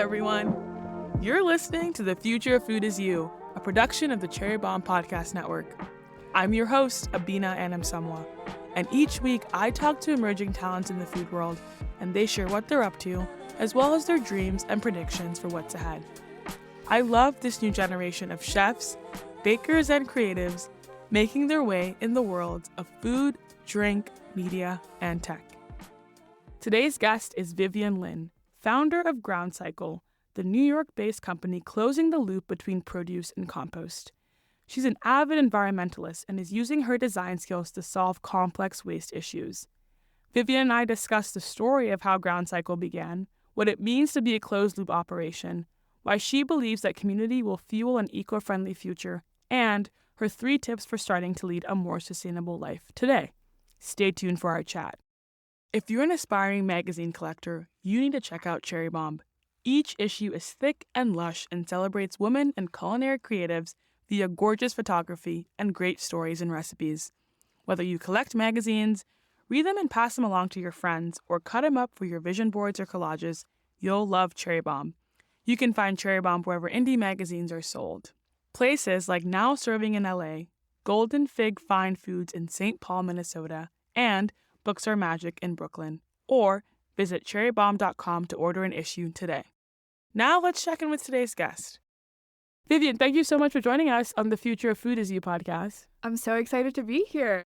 everyone. You're listening to The Future of Food Is You, a production of the Cherry Bomb Podcast Network. I'm your host, Abena Anim-Somuah, and each week I talk to emerging talents in the food world, and they share what they're up to, as well as their dreams and predictions for what's ahead. I love this new generation of chefs, bakers, and creatives making their way in the world of food, drink, media, and tech. Today's guest is Vivian Lin, founder of Groundcycle, the New York-based company closing the loop between produce and compost. She's an avid environmentalist and is using her design skills to solve complex waste issues. Vivian and I discussed the story of how Groundcycle began, what it means to be a closed-loop operation, why she believes that community will fuel an eco-friendly future, and her 3 tips for starting to lead a more sustainable life today. Stay tuned for our chat. If you're an aspiring magazine collector, you need to check out Cherry Bomb. Each issue is thick and lush and celebrates women and culinary creatives via gorgeous photography and great stories and recipes. Whether you collect magazines, read them and pass them along to your friends, or cut them up for your vision boards or collages, you'll love Cherry Bomb. You can find Cherry Bomb wherever indie magazines are sold. Places like Now Serving in LA, Golden Fig Fine Foods in St. Paul, Minnesota, and Books Are Magic in Brooklyn, or visit cherrybomb.com to order an issue today. Now let's check in with today's guest. Vivian, thank you so much for joining us on the Future of Food Is You podcast. I'm so excited to be here.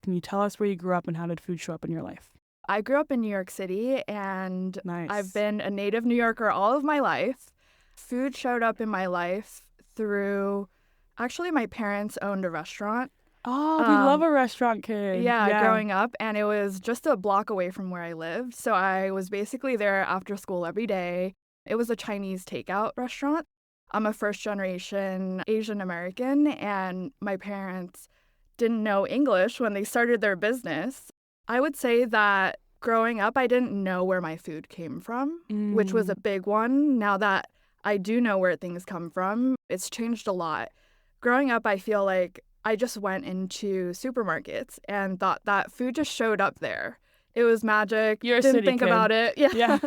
Can you tell us where you grew up and how did food show up in your life? I grew up in New York City, and Nice. I've been a native New Yorker all of my life. Food showed up in my life through, actually, my parents owned a restaurant. Oh, we love a restaurant kid. Yeah, growing up, and it was just a block away from where I lived. So I was basically there after school every day. It was a Chinese takeout restaurant. I'm a first-generation Asian American, and my parents didn't know English when they started their business. I would say that growing up, I didn't know where my food came from, which was a big one. Now that I do know where things come from, it's changed a lot. Growing up, I feel like I just went into supermarkets and thought that food just showed up there. It was magic. You're a Didn't city think kid. about it. Yeah.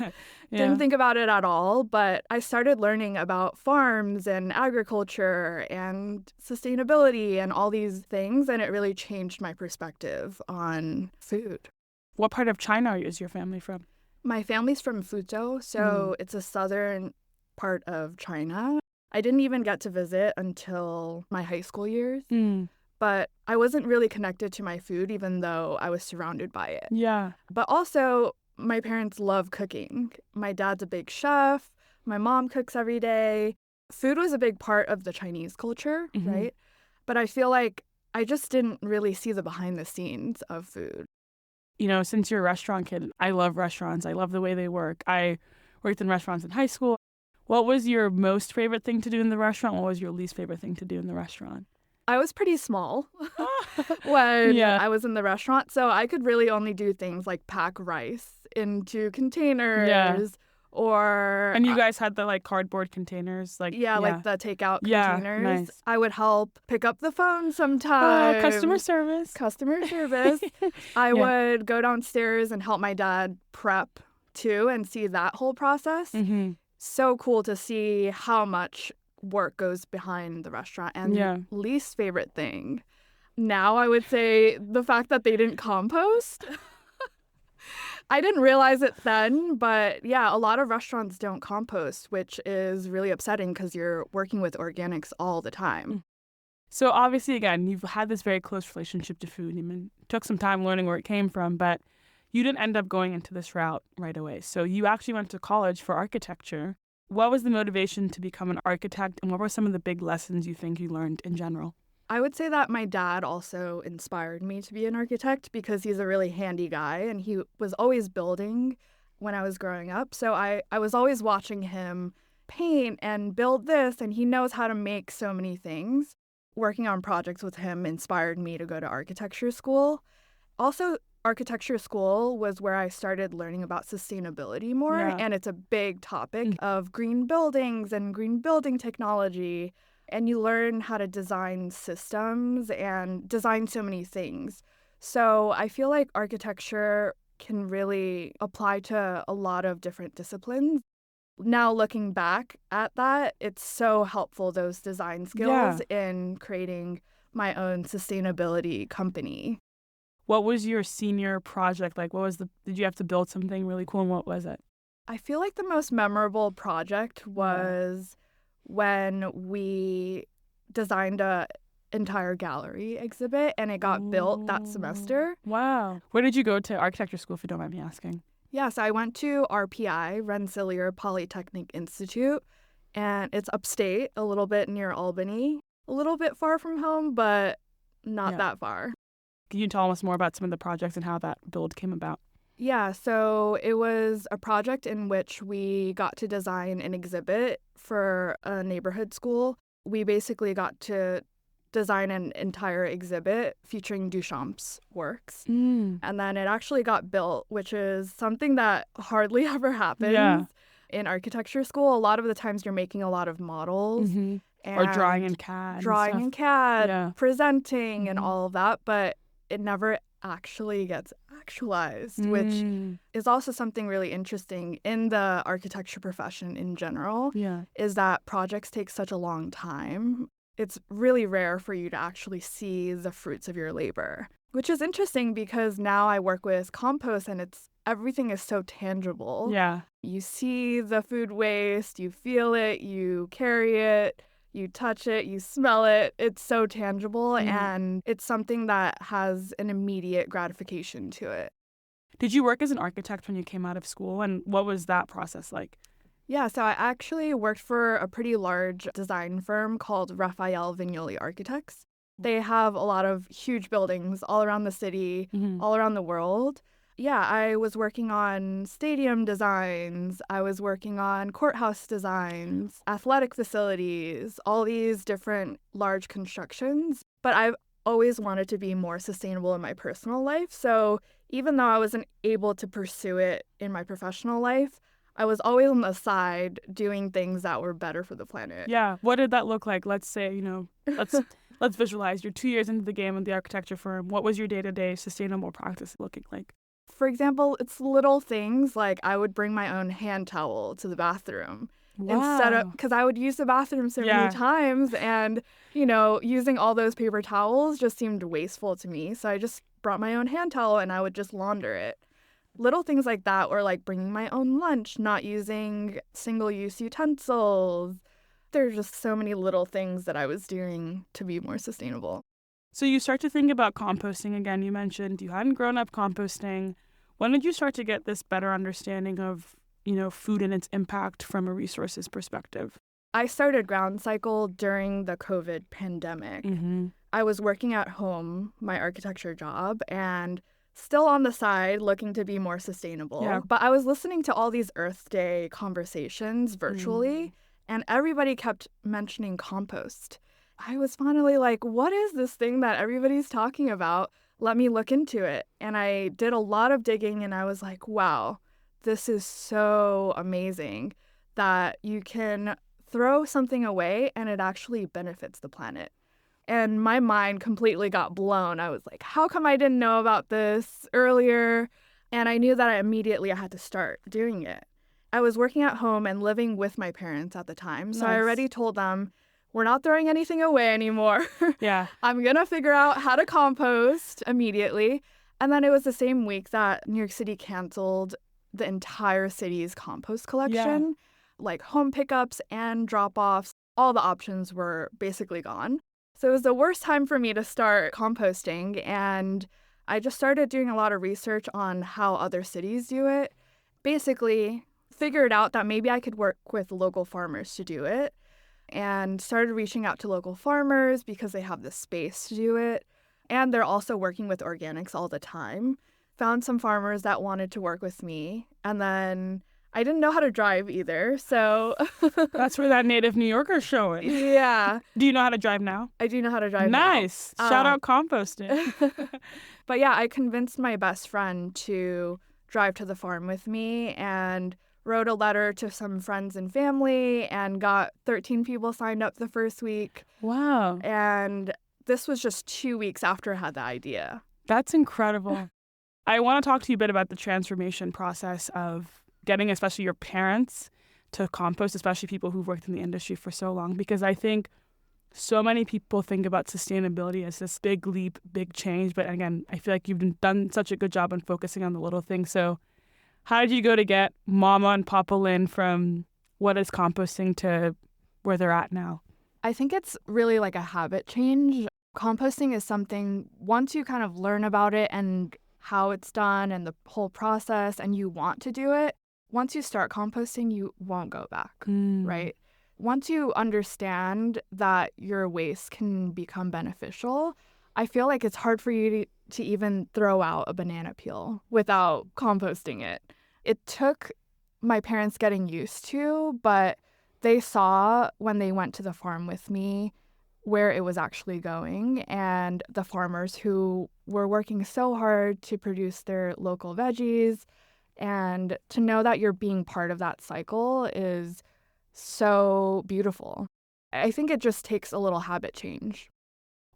Didn't think about it at all. But I started learning about farms and agriculture and sustainability and all these things, and it really changed my perspective on food. What part of China is your family from? My family's from Fuzhou, so it's a southern part of China. I didn't even get to visit until my high school years, but I wasn't really connected to my food even though I was surrounded by it. Yeah. But also, my parents love cooking. My dad's a big chef. My mom cooks every day. Food was a big part of the Chinese culture, right? But I feel like I just didn't really see the behind the scenes of food. You know, since you're a restaurant kid, I love restaurants. I love the way they work. I worked in restaurants in high school. What was your most favorite thing to do in the restaurant? What was your least favorite thing to do in the restaurant? I was pretty small when I was in the restaurant, so I could really only do things like pack rice into containers or... And you guys had the cardboard containers? Like the takeout containers. Nice. I would help pick up the phone sometimes. Customer service. I would go downstairs and help my dad prep too and see that whole process. So cool to see how much work goes behind the restaurant. And least favorite thing, now I would say the fact that they didn't compost. I didn't realize it then, but a lot of restaurants don't compost, which is really upsetting because you're working with organics all the time. So obviously, again, you've had this very close relationship to food. You took some time learning where it came from, but you didn't end up going into this route right away. So you actually went to college for architecture. What was the motivation to become an architect, and what were some of the big lessons you think you learned in general? I would say that my dad also inspired me to be an architect because he's a really handy guy, and he was always building when I was growing up. So I was always watching him paint and build this, and he knows how to make so many things. Working on projects with him inspired me to go to architecture school. Also, architecture school was where I started learning about sustainability more, and it's a big topic of green buildings and green building technology, and you learn how to design systems and design so many things. So I feel like architecture can really apply to a lot of different disciplines. Now looking back at that, it's so helpful, those design skills in creating my own sustainability company. What was your senior project like? Did you have to build something really cool, and what was it? I feel like the most memorable project was when we designed a entire gallery exhibit and it got built that semester. Wow. Where did you go to architecture school, if you don't mind me asking? Yeah, so I went to RPI, Rensselaer Polytechnic Institute, and it's upstate, a little bit near Albany, a little bit far from home, but not that far. Can you tell us more about some of the projects and how that build came about? Yeah, so it was a project in which we got to design an exhibit for a neighborhood school. We basically got to design an entire exhibit featuring Duchamp's works. And then it actually got built, which is something that hardly ever happens in architecture school. A lot of the times you're making a lot of models. Or drawing in CAD. Presenting and all of that, but it never actually gets actualized, which is also something really interesting in the architecture profession in general, is that projects take such a long time. It's really rare for you to actually see the fruits of your labor, which is interesting because now I work with Compost and everything is so tangible. Yeah. You see the food waste, you feel it, you carry it, you touch it, you smell it. It's so tangible and it's something that has an immediate gratification to it. Did you work as an architect when you came out of school, and what was that process like? Yeah, so I actually worked for a pretty large design firm called Raphael Vignoli Architects. They have a lot of huge buildings all around the city, all around the world. Yeah, I was working on stadium designs. I was working on courthouse designs, athletic facilities, all these different large constructions. But I've always wanted to be more sustainable in my personal life. So even though I wasn't able to pursue it in my professional life, I was always on the side doing things that were better for the planet. Yeah. What did that look like? Let's say, let's visualize. You're 2 years into the game of the architecture firm. What was your day-to-day sustainable practice looking like? For example, it's little things like I would bring my own hand towel to the bathroom. Wow. Because I would use the bathroom so many times and, using all those paper towels just seemed wasteful to me. So I just brought my own hand towel and I would just launder it. Little things like that, or like bringing my own lunch, not using single-use utensils. There's just so many little things that I was doing to be more sustainable. So you start to think about composting again. You mentioned you hadn't grown up composting. When did you start to get this better understanding of, food and its impact from a resources perspective? I started Groundcycle during the COVID pandemic. I was working at home, my architecture job, and still on the side looking to be more sustainable. Yeah. But I was listening to all these Earth Day conversations virtually, and everybody kept mentioning compost. I was finally like, what is this thing that everybody's talking about? Let me look into it. And I did a lot of digging and I was like, wow, this is so amazing that you can throw something away and it actually benefits the planet. And my mind completely got blown. I was like, how come I didn't know about this earlier? And I knew that I had to start doing it. I was working at home and living with my parents at the time. So I already told them, we're not throwing anything away anymore. Yeah. I'm going to figure out how to compost immediately. And then it was the same week that New York City canceled the entire city's compost collection. Like home pickups and drop-offs. All the options were basically gone. So it was the worst time for me to start composting, and I just started doing a lot of research on how other cities do it. Basically, figured out that maybe I could work with local farmers to do it, and started reaching out to local farmers because they have the space to do it, and they're also working with organics all the time. Found some farmers that wanted to work with me, and then I didn't know how to drive either, so... That's where that native New Yorker's showing. Yeah. Do you know how to drive now? I do know how to drive Nice. now. Shout out composting. But yeah, I convinced my best friend to drive to the farm with me and wrote a letter to some friends and family and got 13 people signed up the first week. Wow. And this was just 2 weeks after I had the idea. That's incredible. I want to talk to you a bit about the transformation process of getting especially your parents to compost, especially people who've worked in the industry for so long? Because I think so many people think about sustainability as this big leap, big change. But again, I feel like you've done such a good job on focusing on the little things. So how did you go to get Mama and Papa Lin from what is composting to where they're at now? I think it's really like a habit change. Composting is something, once you kind of learn about it and how it's done and the whole process and you want to do it, once you start composting, you won't go back, right? Once you understand that your waste can become beneficial, I feel like it's hard for you to even throw out a banana peel without composting it. It took my parents getting used to, but they saw when they went to the farm with me where it was actually going, and the farmers who were working so hard to produce their local veggies, and to know that you're being part of that cycle is so beautiful. I think it just takes a little habit change.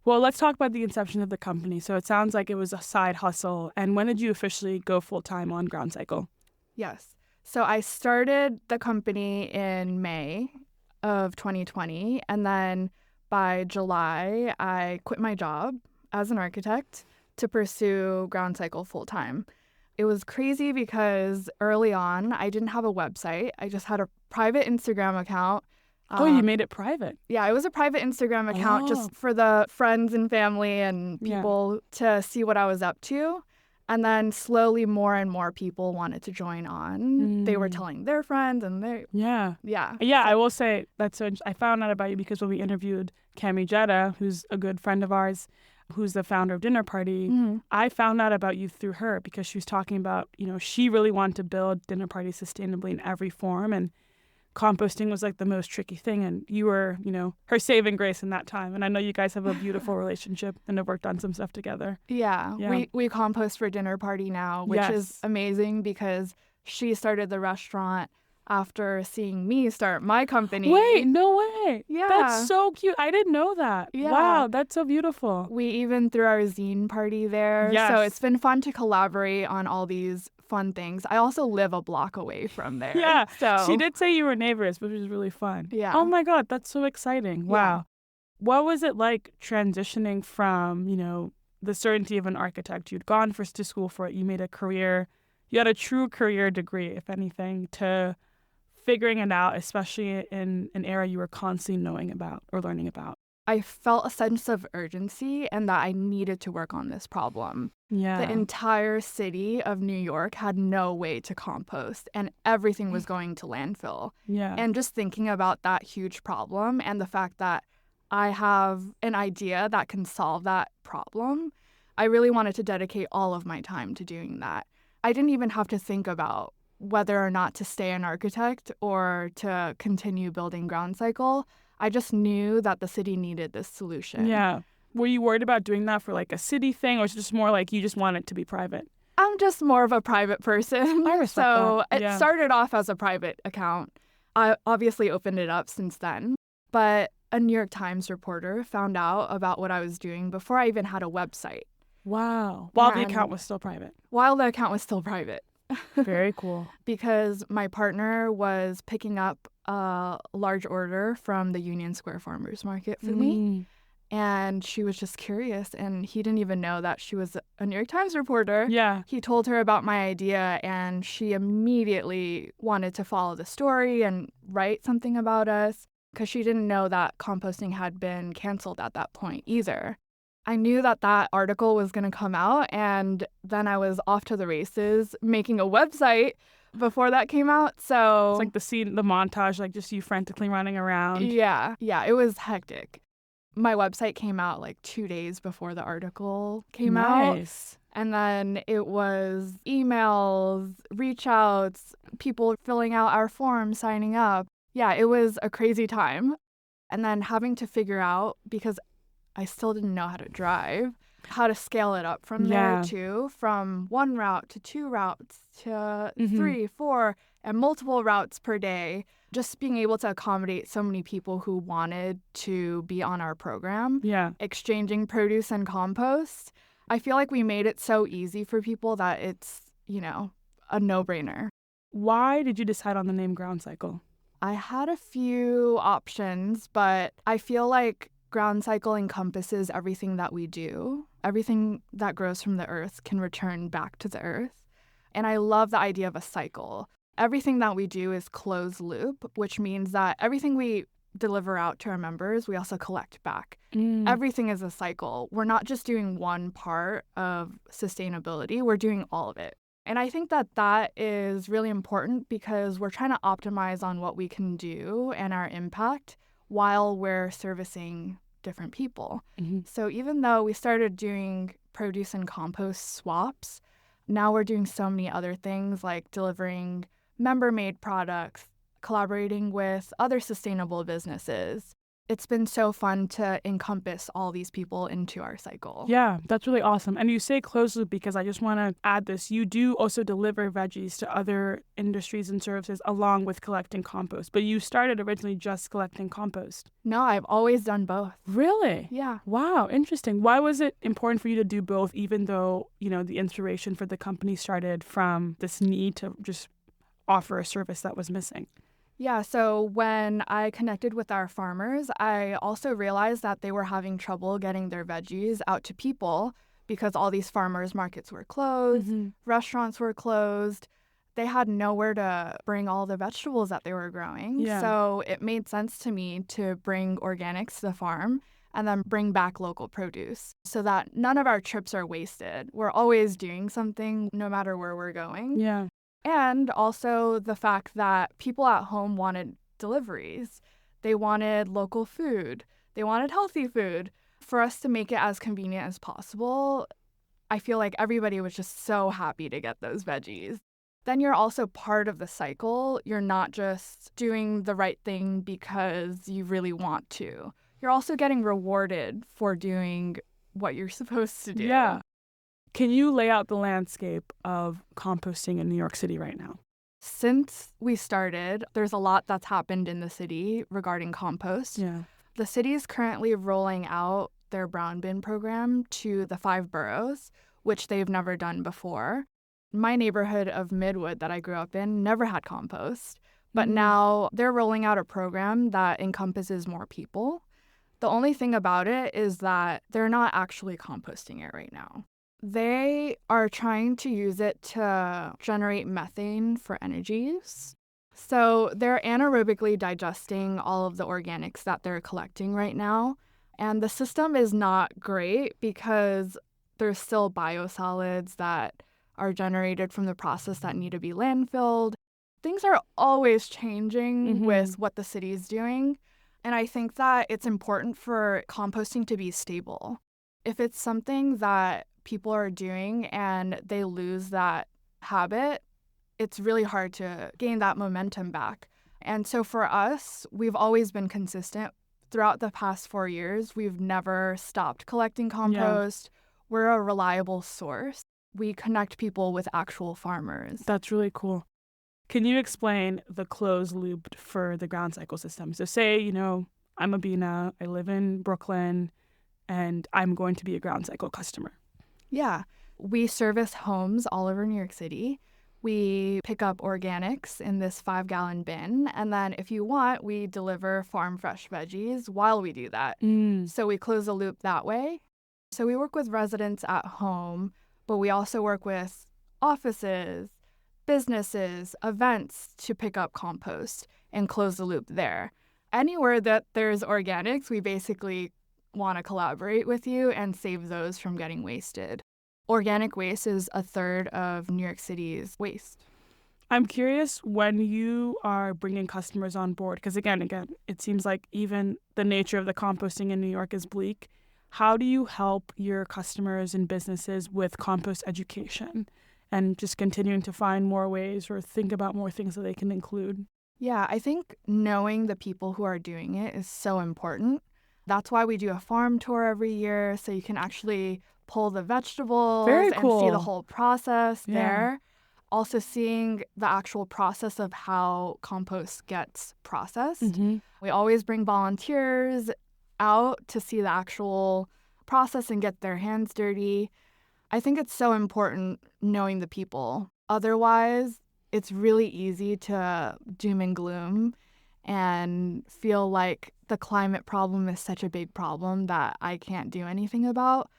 Well, let's talk about the inception of the company. So it sounds like it was a side hustle. And when did you officially go full-time on Groundcycle? Yes. So I started the company in May of 2020, and then by July, I quit my job as an architect to pursue Groundcycle full-time. It was crazy because early on, I didn't have a website. I just had a private Instagram account. You made it private. Yeah, it was a private Instagram account just for the friends and family and people to see what I was up to. And then slowly more and more people wanted to join on. They were telling their friends and they... Yeah, I will say that's so I found out about you because when we interviewed Cami Jetta, who's a good friend of ours, who's the founder of Dinner Party, I found out about you through her because she was talking about, she really wanted to build Dinner Party sustainably in every form. And composting was like the most tricky thing. And you were, her saving grace in that time. And I know you guys have a beautiful relationship and have worked on some stuff together. Yeah. We compost for Dinner Party now, which is amazing because she started the restaurant after seeing me start my company. Wait, no way. Yeah. That's so cute. I didn't know that. Yeah. Wow, that's so beautiful. We even threw our zine party there. Yes. So it's been fun to collaborate on all these fun things. I also live a block away from there. Yeah. So she did say you were neighbors, which was really fun. Yeah. Oh my God, that's so exciting. Wow. Yeah. What was it like transitioning from, the certainty of an architect? You'd gone to school for it. You made a career. You had a true career degree, if anything, to figuring it out, especially in an era you were constantly knowing about or learning about. I felt a sense of urgency and that I needed to work on this problem. Yeah. The entire city of New York had no way to compost and everything was going to landfill. Yeah. And just thinking about that huge problem and the fact that I have an idea that can solve that problem, I really wanted to dedicate all of my time to doing that. I didn't even have to think about whether or not to stay an architect or to continue building Groundcycle. I just knew that the city needed this solution. Yeah. Were you worried about doing that for like a city thing, or is it just more like you just want it to be private? I'm just more of a private person. I respect so that. It started off as a private account. I obviously opened it up since then. But a New York Times reporter found out about what I was doing before I even had a website. Wow. While the account was still private. While the account was still private. Very cool. Because my partner was picking up a large order from the Union Square Farmers Market for me. And she was just curious. And he didn't even know that she was a New York Times reporter. Yeah. He told her about my idea and she immediately wanted to follow the story and write something about us because she didn't know that composting had been canceled at that point either. I knew that that article was going to come out, and then I was off to the races making a website before that came out. So it's like the scene, the montage, like just you frantically running around. Yeah, it was hectic. My website came out like 2 days before the article came out. Nice. And then it was emails, reach outs, people filling out our form, signing up. Yeah, it was a crazy time. And then having to figure out, because I still didn't know how to drive, how to scale it up from there too, from 1 route to 2 routes to 3, 4, and multiple routes per day. Just being able to accommodate so many people who wanted to be on our program, exchanging produce and compost. I feel like we made it so easy for people that it's, a no-brainer. Why did you decide on the name Groundcycle? I had a few options, but I feel like Groundcycle encompasses everything that we do. Everything that grows from the earth can return back to the earth. And I love the idea of a cycle. Everything that we do is closed loop, which means that everything we deliver out to our members, we also collect back. Everything is a cycle. We're not just doing one part of sustainability, we're doing all of it. And I think that that is really important because we're trying to optimize on what we can do and our impact while we're servicing different people. So even though we started doing produce and compost swaps, now we're doing so many other things like delivering member-made products, collaborating with other sustainable businesses. It's been so fun to encompass all these people into our cycle. Yeah, that's really awesome. And you say closed loop because I just want to add this. You do also deliver veggies to other industries and services along with collecting compost, but you started originally just collecting compost. No, I've always done both. Really? Yeah. Wow, interesting. Why was it important for you to do both, even though, the inspiration for the company started from this need to just offer a service that was missing? Yeah, so when I connected with our farmers, I also realized that they were having trouble getting their veggies out to people because all these farmers markets were closed, restaurants were closed. They had nowhere to bring all the vegetables that they were growing. Yeah. So it made sense to me to bring organics to the farm and then bring back local produce so that none of our trips are wasted. We're always doing something no matter where we're going. Yeah. And also the fact that people at home wanted deliveries. They wanted local food. They wanted healthy food. For us to make it as convenient as possible, I feel like everybody was just so happy to get those veggies. Then you're also part of the cycle. You're not just doing the right thing because you really want to. You're also getting rewarded for doing what you're supposed to do. Yeah. Can you lay out the landscape of composting in New York City right now? Since we started, there's a lot that's happened in the city regarding compost. Yeah. The city is currently rolling out their brown bin program to the 5 boroughs, which they've never done before. My neighborhood of Midwood that I grew up in never had compost, but now they're rolling out a program that encompasses more people. The only thing about it is that they're not actually composting it right now. They are trying to use it to generate methane for energy use. So they're anaerobically digesting all of the organics that they're collecting right now. And the system is not great because there's still biosolids that are generated from the process that need to be landfilled. Things are always changing with what the city is doing. And I think that it's important for composting to be stable. If it's something that people are doing and they lose that habit, it's really hard to gain that momentum back. And so for us, we've always been consistent. Throughout the past 4 years, we've never stopped collecting compost. Yeah. We're a reliable source. We connect people with actual farmers. That's really cool. Can you explain the closed loop for the Groundcycle system? So say, I'm Abena, I live in Brooklyn, and I'm going to be a Groundcycle customer. Yeah. We service homes all over New York City. We pick up organics in this 5-gallon bin. And then if you want, we deliver farm fresh veggies while we do that. So we close the loop that way. So we work with residents at home, but we also work with offices, businesses, events to pick up compost and close the loop there. Anywhere that there's organics, we basically want to collaborate with you and save those from getting wasted. Organic waste is a third of New York City's waste. I'm curious when you are bringing customers on board, because again, it seems like even the nature of the composting in New York is bleak. How do you help your customers and businesses with compost education and just continuing to find more ways or think about more things that they can include? Yeah, I think knowing the people who are doing it is so important. That's why we do a farm tour every year, so you can actually pull the vegetables and see the whole process there. Also seeing the actual process of how compost gets processed. We always bring volunteers out to see the actual process and get their hands dirty. I think it's so important knowing the people. Otherwise, it's really easy to doom and gloom and feel like the climate problem is such a big problem that I can't do anything about.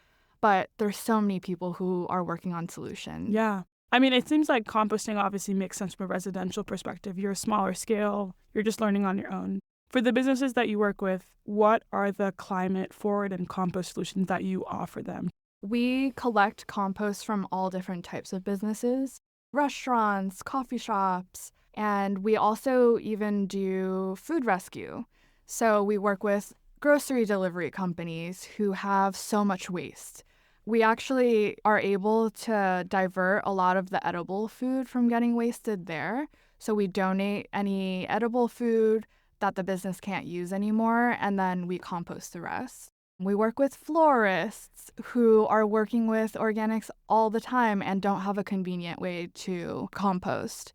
But there's so many people who are working on solutions. Yeah. I mean, it seems like composting obviously makes sense from a residential perspective. You're a smaller scale. You're just learning on your own. For the businesses that you work with, what are the climate forward and compost solutions that you offer them? We collect compost from all different types of businesses, restaurants, coffee shops, and we also even do food rescue. So we work with grocery delivery companies who have so much waste. We actually are able to divert a lot of the edible food from getting wasted there. So we donate any edible food that the business can't use anymore, and then we compost the rest. We work with florists who are working with organics all the time and don't have a convenient way to compost.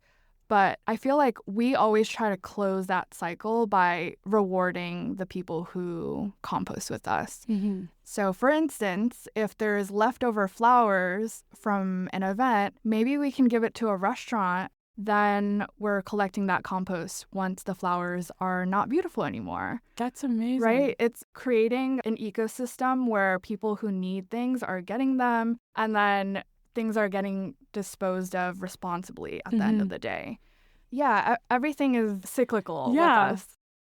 But I feel like we always try to close that cycle by rewarding the people who compost with us. Mm-hmm. So, for instance, if there's leftover flowers from an event, maybe we can give it to a restaurant. Then we're collecting that compost once the flowers are not beautiful anymore. That's amazing. Right? It's creating an ecosystem where people who need things are getting them, and then things are getting disposed of responsibly at the end of the day. Yeah, everything is cyclical with us.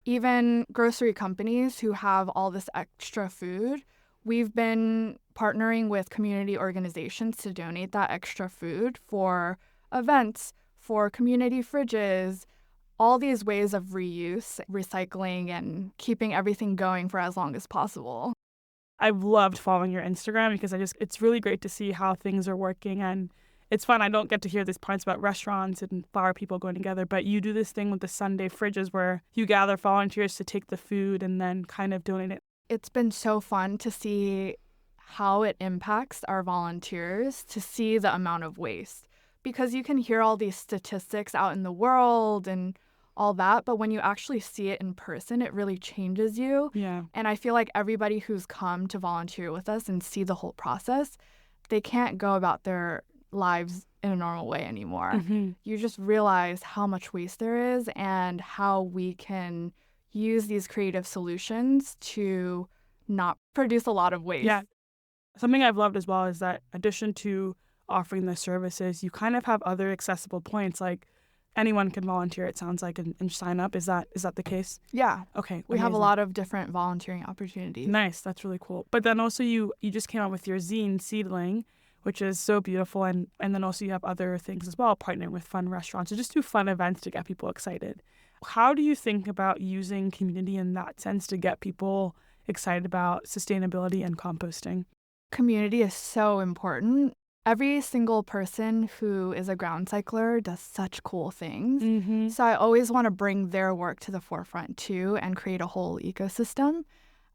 Even grocery companies who have all this extra food, we've been partnering with community organizations to donate that extra food for events, for community fridges, all these ways of reuse, recycling, and keeping everything going for as long as possible. I've loved following your Instagram because it's really great to see how things are working, and it's fun. I don't get to hear these points about restaurants and flower people going together, but you do this thing with the Sunday fridges where you gather volunteers to take the food and then kind of donate it. It's been so fun to see how it impacts our volunteers, to see the amount of waste, because you can hear all these statistics out in the world and all that, but when you actually see it in person, it really changes you. Yeah. And I feel like everybody who's come to volunteer with us and see the whole process, they can't go about their lives in a normal way anymore. Mm-hmm. You just realize how much waste there is and how we can use these creative solutions to not produce a lot of waste. Yeah. Something I've loved as well is that in addition to offering the services, you kind of have other accessible points, like anyone can volunteer, it sounds like, and sign up. Is that the case? Yeah. Okay. We have a amazing. lot of different volunteering opportunities. Nice. That's really cool. But then also you just came out with your zine, Seedling, which is so beautiful. And then also you have other things as well, partnering with fun restaurants to just do fun events to get people excited. How do you think about using community in that sense to get people excited about sustainability and composting? Community is so important. Every single person who is a ground cycler does such cool things. Mm-hmm. So I always want to bring their work to the forefront too and create a whole ecosystem.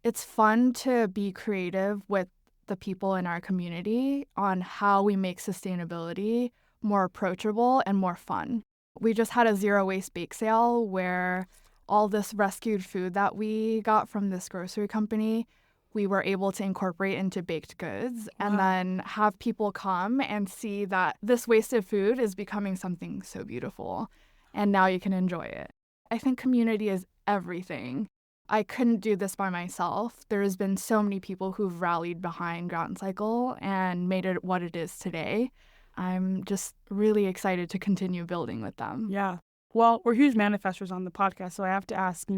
It's fun to be creative with the people in our community on how we make sustainability more approachable and more fun. We just had a zero waste bake sale where all this rescued food that we got from this grocery company, we were able to incorporate into baked goods and then have people come and see that this wasted food is becoming something so beautiful. And now you can enjoy it. I think community is everything. I couldn't do this by myself. There's been so many people who've rallied behind Groundcycle and made it what it is today. I'm just really excited to continue building with them. Yeah. Well, we're huge manifestors on the podcast, so I have to ask,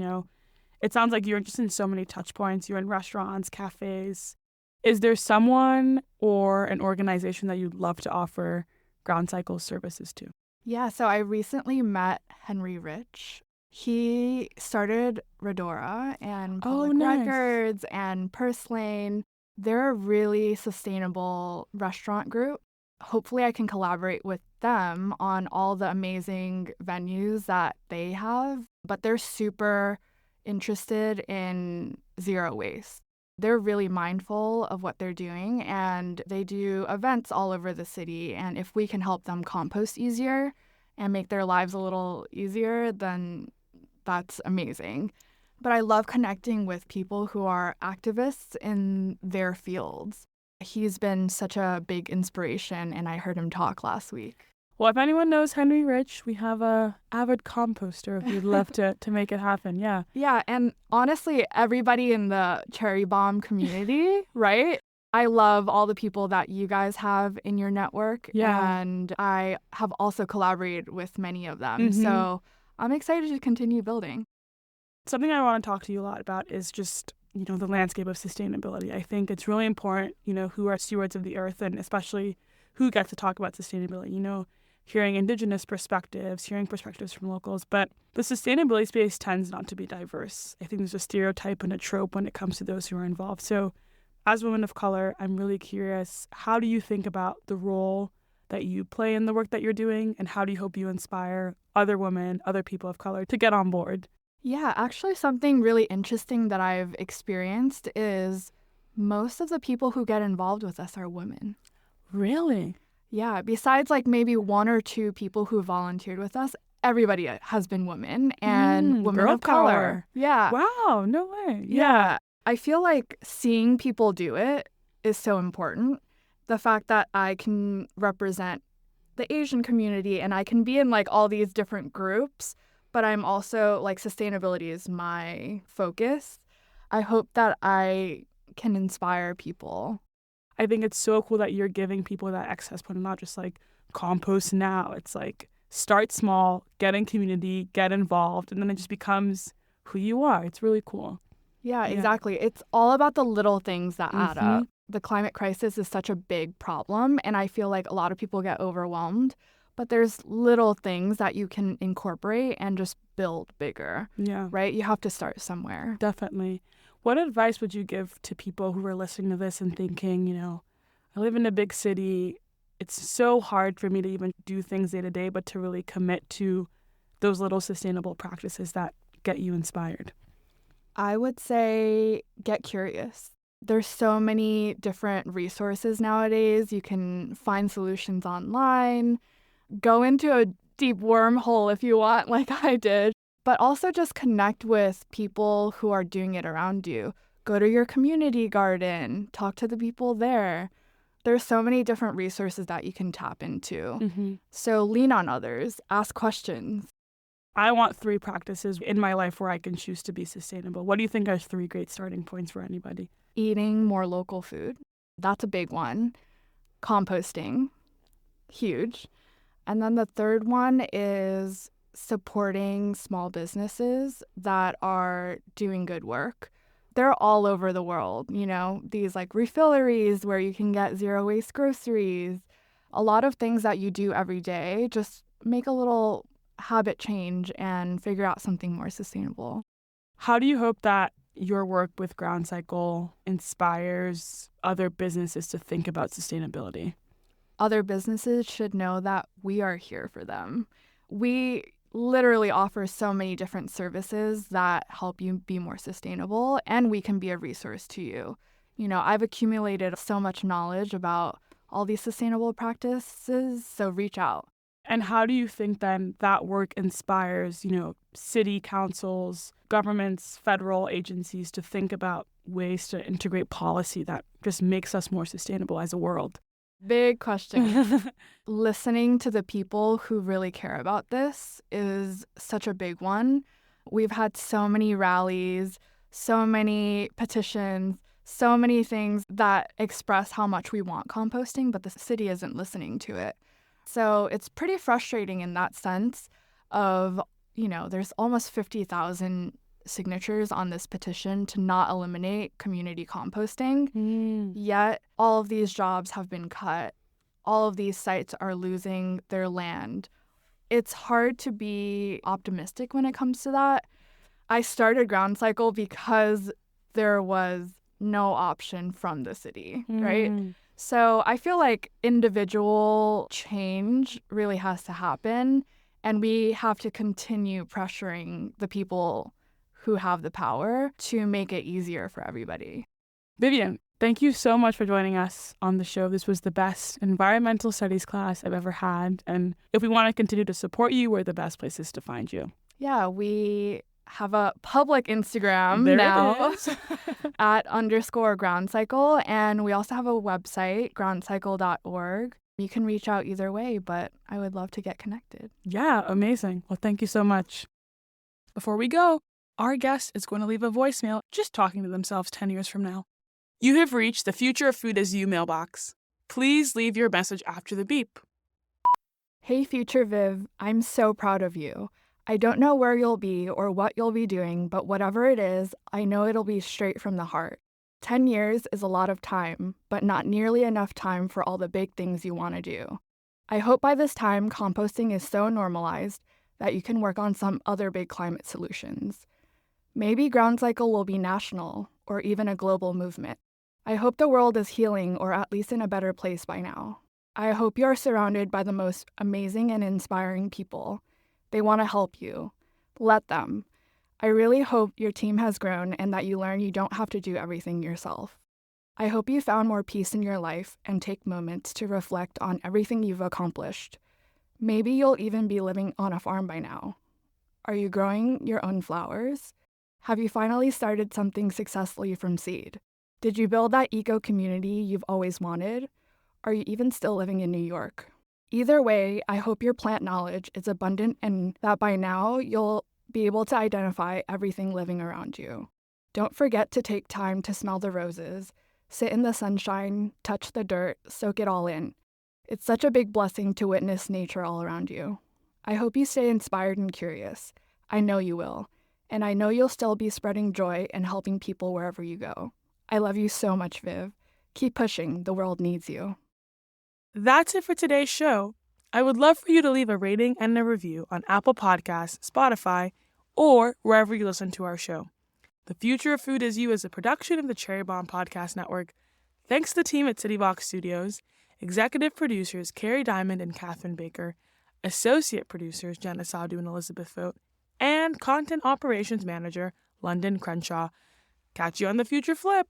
it sounds like you're just in so many touch points. You're in restaurants, cafes. Is there someone or an organization that you'd love to offer Groundcycle services to? Yeah, so I recently met Henry Rich. He started Redora and Public Records and Purslane. They're a really sustainable restaurant group. Hopefully I can collaborate with them on all the amazing venues that they have, but they're super interested in zero waste. They're really mindful of what they're doing, and they do events all over the city. And if we can help them compost easier and make their lives a little easier, then that's amazing. But I love connecting with people who are activists in their fields. He's been such a big inspiration, and I heard him talk last week. Well, if anyone knows Henry Rich, we have a avid composter if you'd love to make it happen. Yeah. Yeah, and honestly, everybody in the cherry bomb community, right? I love all the people that you guys have in your network. Yeah. And I have also collaborated with many of them. Mm-hmm. So I'm excited to continue building. Something I want to talk to you a lot about is just, the landscape of sustainability. I think it's really important, who are stewards of the earth and especially who gets to talk about sustainability, hearing Indigenous perspectives, hearing perspectives from locals. But the sustainability space tends not to be diverse. I think there's a stereotype and a trope when it comes to those who are involved. So as women of color, I'm really curious, how do you think about the role that you play in the work that you're doing, and how do you hope you inspire other women, other people of color to get on board? Yeah, actually, something really interesting that I've experienced is most of the people who get involved with us are women. Really? Yeah, besides like maybe one or two people who volunteered with us, everybody has been women and women girl of color. power. Yeah. Wow, no way. Yeah. I feel like seeing people do it is so important. The fact that I can represent the Asian community and I can be in like all these different groups, but I'm also like sustainability is my focus. I hope that I can inspire people. I think it's so cool that you're giving people that access point, not just like compost now. It's like start small, get in community, get involved, and then it just becomes who you are. It's really cool. Yeah, exactly. It's all about the little things that add Mm-hmm. up. The climate crisis is such a big problem, and I feel like a lot of people get overwhelmed, but there's little things that you can incorporate and just build bigger. Yeah. Right? You have to start somewhere. Definitely. What advice would you give to people who are listening to this and thinking, I live in a big city. It's so hard for me to even do things day to day, but to really commit to those little sustainable practices that get you inspired? I would say get curious. There's so many different resources nowadays. You can find solutions online, go into a deep wormhole if you want, like I did, but also just connect with people who are doing it around you. Go to your community garden, talk to the people there. There's so many different resources that you can tap into. Mm-hmm. So lean on others, ask questions. I want 3 practices in my life where I can choose to be sustainable. What do you think are 3 great starting points for anybody? Eating more local food. That's a big one. Composting. Huge. And then the third one is supporting small businesses that are doing good work. They're all over the world, these like refilleries where you can get zero waste groceries. A lot of things that you do every day, just make a little habit change and figure out something more sustainable. How do you hope that your work with Groundcycle inspires other businesses to think about sustainability? Other businesses should know that we are here for them. We literally offer so many different services that help you be more sustainable, and we can be a resource to you. I've accumulated so much knowledge about all these sustainable practices, so reach out. And how do you think then that work inspires, city councils, governments, federal agencies to think about ways to integrate policy that just makes us more sustainable as a world? Big question. Listening to the people who really care about this is such a big one. We've had so many rallies, so many petitions, so many things that express how much we want composting, but the city isn't listening to it. So it's pretty frustrating in that sense of, there's almost 50,000 signatures on this petition to not eliminate community composting. Yet all of these jobs have been cut. All of these sites are losing their land. It's hard to be optimistic when it comes to that. I started Groundcycle because there was no option from the city, right? So I feel like individual change really has to happen, and we have to continue pressuring the people who have the power to make it easier for everybody. Vivian, thank you so much for joining us on the show. This was the best environmental studies class I've ever had. And if we want to continue to support you, we're the best places to find you. Yeah, we have a public Instagram There now it is. at _Groundcycle. And we also have a website, groundcycle.org. You can reach out either way, but I would love to get connected. Yeah, amazing. Well, thank you so much. Before we go, our guest is going to leave a voicemail just talking to themselves 10 years from now. You have reached the Future of Food is You mailbox. Please leave your message after the beep. Hey, future Viv, I'm so proud of you. I don't know where you'll be or what you'll be doing, but whatever it is, I know it'll be straight from the heart. 10 years is a lot of time, but not nearly enough time for all the big things you want to do. I hope by this time composting is so normalized that you can work on some other big climate solutions. Maybe Groundcycle will be national or even a global movement. I hope the world is healing or at least in a better place by now. I hope you are surrounded by the most amazing and inspiring people. They want to help you. Let them. I really hope your team has grown and that you learn you don't have to do everything yourself. I hope you found more peace in your life and take moments to reflect on everything you've accomplished. Maybe you'll even be living on a farm by now. Are you growing your own flowers? Have you finally started something successfully from seed? Did you build that eco-community you've always wanted? Are you even still living in New York? Either way, I hope your plant knowledge is abundant and that by now you'll be able to identify everything living around you. Don't forget to take time to smell the roses, sit in the sunshine, touch the dirt, soak it all in. It's such a big blessing to witness nature all around you. I hope you stay inspired and curious. I know you will. And I know you'll still be spreading joy and helping people wherever you go. I love you so much, Viv. Keep pushing. The world needs you. That's it for today's show. I would love for you to leave a rating and a review on Apple Podcasts, Spotify, or wherever you listen to our show. The Future of Food is You is a production of the Cherry Bomb Podcast Network. Thanks to the team at City Box Studios, executive producers Carrie Diamond and Catherine Baker, associate producers Jenna Sadu and Elizabeth Vogt, and content operations manager London Crenshaw. Catch you on the Future Flip.